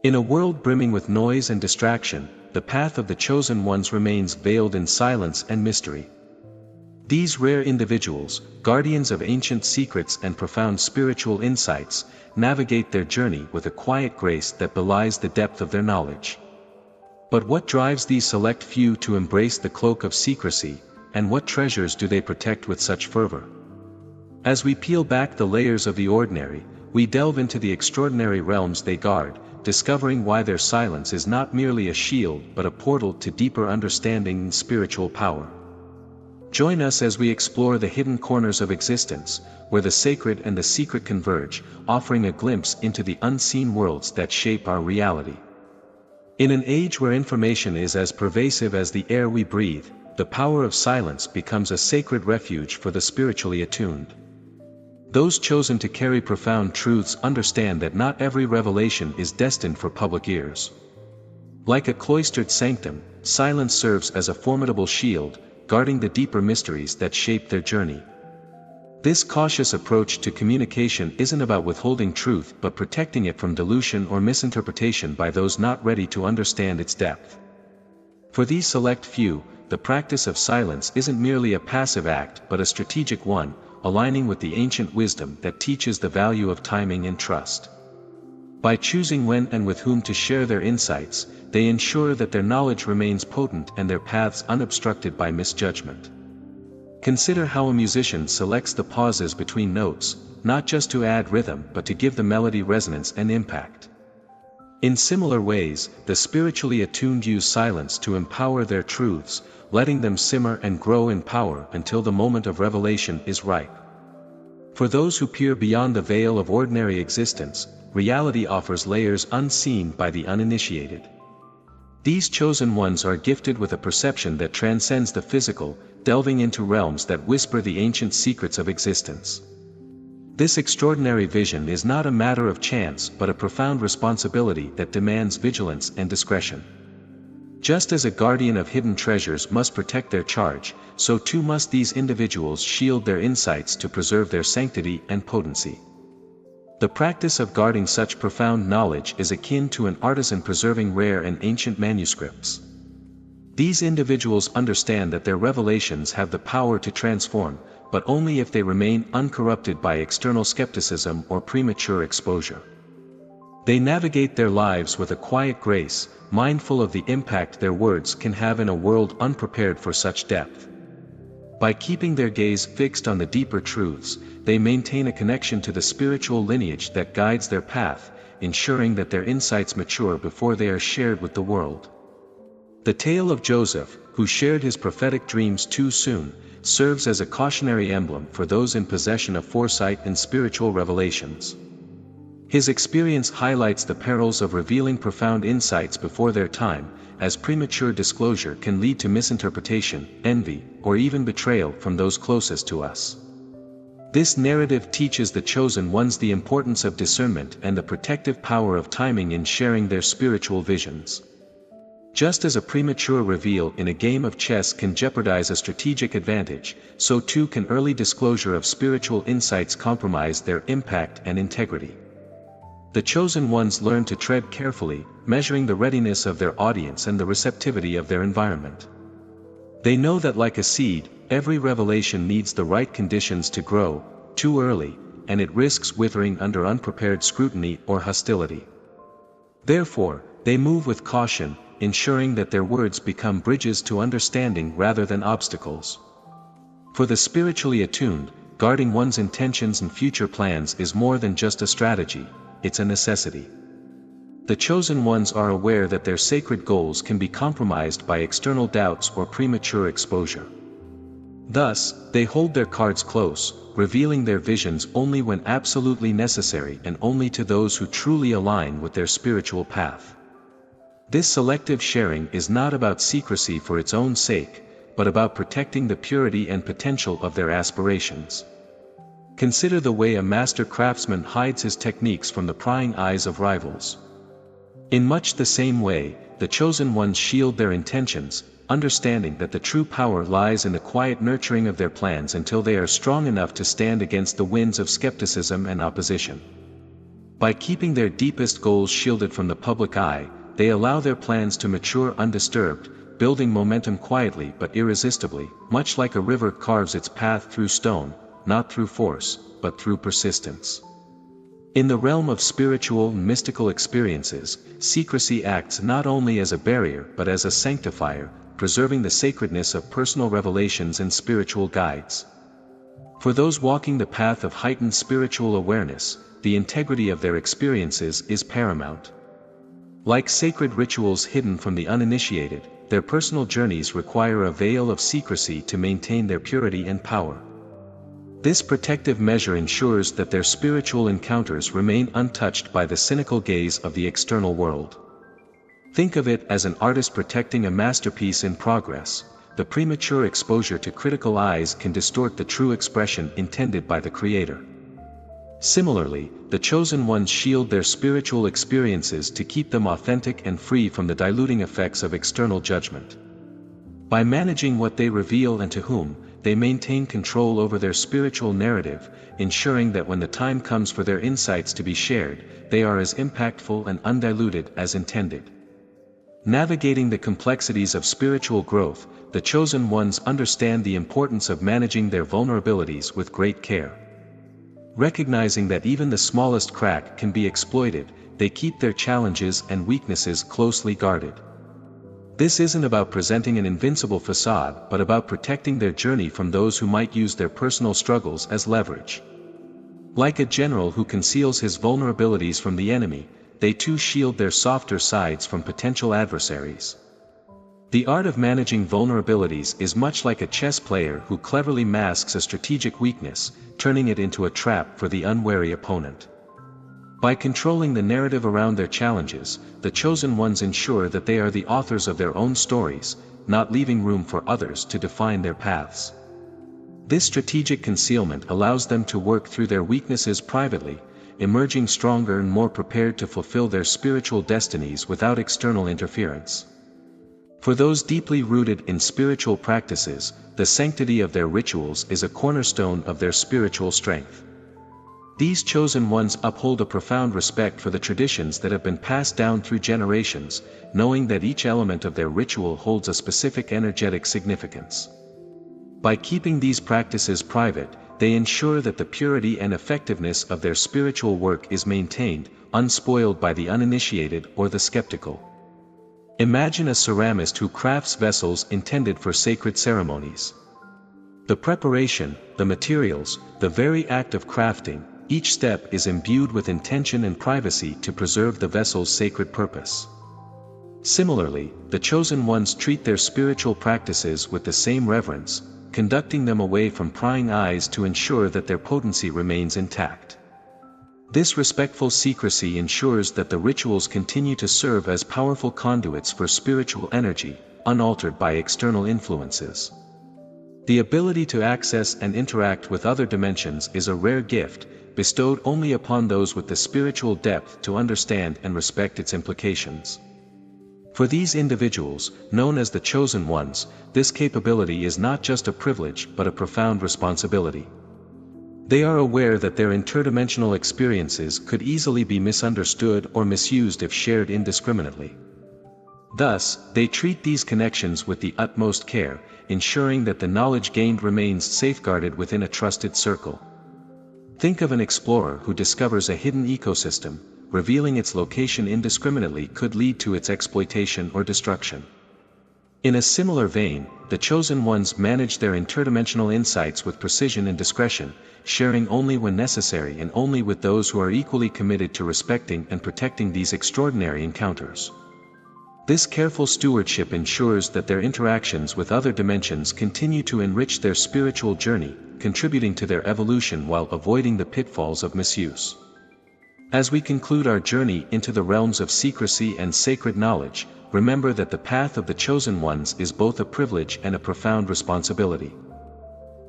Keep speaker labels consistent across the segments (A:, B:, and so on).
A: In a world brimming with noise and distraction, the path of the chosen ones remains veiled in silence and mystery. These rare individuals, guardians of ancient secrets and profound spiritual insights, navigate their journey with a quiet grace that belies the depth of their knowledge. But what drives these select few to embrace the cloak of secrecy, and what treasures do they protect with such fervor? As we peel back the layers of the ordinary, we delve into the extraordinary realms they guard, discovering why their silence is not merely a shield but a portal to deeper understanding and spiritual power. Join us as we explore the hidden corners of existence, where the sacred and the secret converge, offering a glimpse into the unseen worlds that shape our reality. In an age where information is as pervasive as the air we breathe, the power of silence becomes a sacred refuge for the spiritually attuned. Those chosen to carry profound truths understand that not every revelation is destined for public ears. Like a cloistered sanctum, silence serves as a formidable shield, guarding the deeper mysteries that shape their journey. This cautious approach to communication isn't about withholding truth but protecting it from dilution or misinterpretation by those not ready to understand its depth. For these select few, the practice of silence isn't merely a passive act but a strategic one, aligning with the ancient wisdom that teaches the value of timing and trust. By choosing when and with whom to share their insights, they ensure that their knowledge remains potent and their paths unobstructed by misjudgment. Consider how a musician selects the pauses between notes, not just to add rhythm but to give the melody resonance and impact. In similar ways, the spiritually attuned use silence to empower their truths, letting them simmer and grow in power until the moment of revelation is ripe. For those who peer beyond the veil of ordinary existence, reality offers layers unseen by the uninitiated. These chosen ones are gifted with a perception that transcends the physical, delving into realms that whisper the ancient secrets of existence. This extraordinary vision is not a matter of chance but a profound responsibility that demands vigilance and discretion. Just as a guardian of hidden treasures must protect their charge, so too must these individuals shield their insights to preserve their sanctity and potency. The practice of guarding such profound knowledge is akin to an artisan preserving rare and ancient manuscripts. These individuals understand that their revelations have the power to transform, but only if they remain uncorrupted by external skepticism or premature exposure. They navigate their lives with a quiet grace, mindful of the impact their words can have in a world unprepared for such depth. By keeping their gaze fixed on the deeper truths, they maintain a connection to the spiritual lineage that guides their path, ensuring that their insights mature before they are shared with the world. The tale of Joseph, who shared his prophetic dreams too soon, serves as a cautionary emblem for those in possession of foresight and spiritual revelations. His experience highlights the perils of revealing profound insights before their time, as premature disclosure can lead to misinterpretation, envy, or even betrayal from those closest to us. This narrative teaches the chosen ones the importance of discernment and the protective power of timing in sharing their spiritual visions. Just as a premature reveal in a game of chess can jeopardize a strategic advantage, so too can early disclosure of spiritual insights compromise their impact and integrity. The chosen ones learn to tread carefully, measuring the readiness of their audience and the receptivity of their environment. They know that like a seed, every revelation needs the right conditions to grow. Too early, and it risks withering under unprepared scrutiny or hostility. Therefore, they move with caution, ensuring that their words become bridges to understanding rather than obstacles. For the spiritually attuned, guarding one's intentions and future plans is more than just a strategy, it's a necessity. The chosen ones are aware that their sacred goals can be compromised by external doubts or premature exposure. Thus, they hold their cards close, revealing their visions only when absolutely necessary and only to those who truly align with their spiritual path. This selective sharing is not about secrecy for its own sake, but about protecting the purity and potential of their aspirations. Consider the way a master craftsman hides his techniques from the prying eyes of rivals. In much the same way, the chosen ones shield their intentions, understanding that the true power lies in the quiet nurturing of their plans until they are strong enough to stand against the winds of skepticism and opposition. By keeping their deepest goals shielded from the public eye, they allow their plans to mature undisturbed, building momentum quietly but irresistibly, much like a river carves its path through stone, not through force, but through persistence. In the realm of spiritual and mystical experiences, secrecy acts not only as a barrier but as a sanctifier, preserving the sacredness of personal revelations and spiritual guides. For those walking the path of heightened spiritual awareness, the integrity of their experiences is paramount. Like sacred rituals hidden from the uninitiated, their personal journeys require a veil of secrecy to maintain their purity and power. This protective measure ensures that their spiritual encounters remain untouched by the cynical gaze of the external world. Think of it as an artist protecting a masterpiece in progress. The premature exposure to critical eyes can distort the true expression intended by the Creator. Similarly, the chosen ones shield their spiritual experiences to keep them authentic and free from the diluting effects of external judgment. By managing what they reveal and to whom, they maintain control over their spiritual narrative, ensuring that when the time comes for their insights to be shared, they are as impactful and undiluted as intended. Navigating the complexities of spiritual growth, the chosen ones understand the importance of managing their vulnerabilities with great care. Recognizing that even the smallest crack can be exploited, they keep their challenges and weaknesses closely guarded. This isn't about presenting an invincible facade but about protecting their journey from those who might use their personal struggles as leverage. Like a general who conceals his vulnerabilities from the enemy, they too shield their softer sides from potential adversaries. The art of managing vulnerabilities is much like a chess player who cleverly masks a strategic weakness, turning it into a trap for the unwary opponent. By controlling the narrative around their challenges, the chosen ones ensure that they are the authors of their own stories, not leaving room for others to define their paths. This strategic concealment allows them to work through their weaknesses privately, emerging stronger and more prepared to fulfill their spiritual destinies without external interference. For those deeply rooted in spiritual practices, the sanctity of their rituals is a cornerstone of their spiritual strength. These chosen ones uphold a profound respect for the traditions that have been passed down through generations, knowing that each element of their ritual holds a specific energetic significance. By keeping these practices private, they ensure that the purity and effectiveness of their spiritual work is maintained, unspoiled by the uninitiated or the skeptical. Imagine a ceramist who crafts vessels intended for sacred ceremonies. The preparation, the materials, the very act of crafting, each step is imbued with intention and privacy to preserve the vessel's sacred purpose. Similarly, the chosen ones treat their spiritual practices with the same reverence, conducting them away from prying eyes to ensure that their potency remains intact. This respectful secrecy ensures that the rituals continue to serve as powerful conduits for spiritual energy, unaltered by external influences. The ability to access and interact with other dimensions is a rare gift, bestowed only upon those with the spiritual depth to understand and respect its implications. For these individuals, known as the chosen ones, this capability is not just a privilege but a profound responsibility. They are aware that their interdimensional experiences could easily be misunderstood or misused if shared indiscriminately. Thus, they treat these connections with the utmost care, ensuring that the knowledge gained remains safeguarded within a trusted circle. Think of an explorer who discovers a hidden ecosystem. Revealing its location indiscriminately could lead to its exploitation or destruction. In a similar vein, the chosen ones manage their interdimensional insights with precision and discretion, sharing only when necessary and only with those who are equally committed to respecting and protecting these extraordinary encounters. This careful stewardship ensures that their interactions with other dimensions continue to enrich their spiritual journey, contributing to their evolution while avoiding the pitfalls of misuse. As we conclude our journey into the realms of secrecy and sacred knowledge, remember that the path of the chosen ones is both a privilege and a profound responsibility.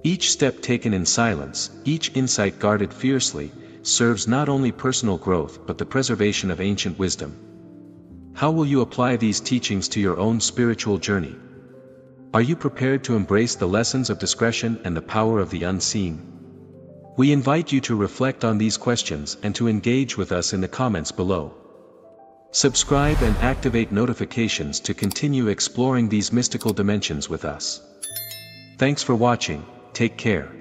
A: Each step taken in silence, each insight guarded fiercely, serves not only personal growth but the preservation of ancient wisdom. How will you apply these teachings to your own spiritual journey? Are you prepared to embrace the lessons of discretion and the power of the unseen? We invite you to reflect on these questions and to engage with us in the comments below. Subscribe and activate notifications to continue exploring these mystical dimensions with us. Thanks for watching, take care.